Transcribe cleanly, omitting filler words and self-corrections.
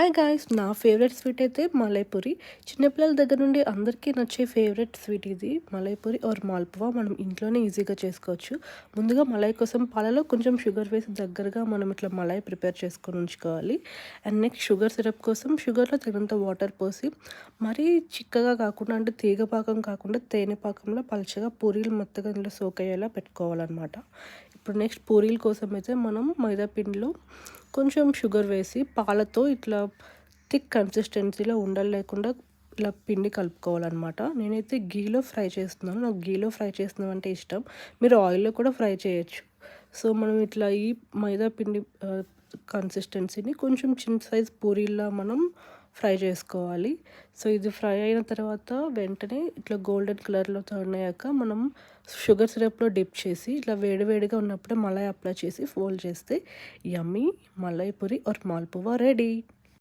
Hi guys, నా favourite sweet అయితే మలైపూరి. చిన్నపిల్లల దగ్గర నుండి అందరికీ నచ్చే ఫేవరెట్ స్వీట్ ఇది మలైపూరి ఆర్ మాల్పువా. మనం ఇంట్లోనే ఈజీగా చేసుకోవచ్చు. ముందుగా మలై కోసం పాలలో కొంచెం షుగర్ వేసి దగ్గరగా మనం ఇట్లా మలై ప్రిపేర్ చేసుకొని ఉంచుకోవాలి. అండ్ నెక్స్ట్ షుగర్ సిరప్ కోసం షుగర్లో తగినంత వాటర్ పోసి మరీ చిక్కగా కాకుండా, అంటే తీగ పాకం కాకుండా తేనె పాకంలో పలుచగా పూరీలు మెత్తగా ఇందులో సోక్ అయ్యేలా పెట్టుకోవాలన్నమాట. ఇప్పుడు నెక్స్ట్ పూరీల కోసం అయితే మనం మైదా పిండిలో కొంచెం షుగర్ వేసి పాలతో ఇట్లా థిక్ కన్సిస్టెన్సీలో ఉండలు లేకుండా ఇలా పిండి కలుపుకోవాలన్నమాట. నేనైతే గీలో ఫ్రై చేస్తున్నాను. నాకు గీలో ఫ్రై చేస్తున్నాం అంటే ఇష్టం. మీరు ఆయిల్లో కూడా ఫ్రై చేయొచ్చు. సో మనం ఇట్లా ఈ మైదా పిండి కన్సిస్టెన్సీని కొంచెం చిన్న సైజ్ పూరీలా మనం ఫ్రై చేసుకోవాలి. సో ఇది ఫ్రై అయిన తర్వాత వెంటనే ఇట్లా గోల్డెన్ కలర్లో టర్న్ అయ్యాక మనం షుగర్ సిరప్లో డిప్ చేసి ఇట్లా వేడివేడిగా ఉన్నప్పుడే మలై అప్లై చేసి ఫోల్డ్ చేస్తే యమ్మీ మలై పూరి ఆర్ మాల్పువా రెడీ.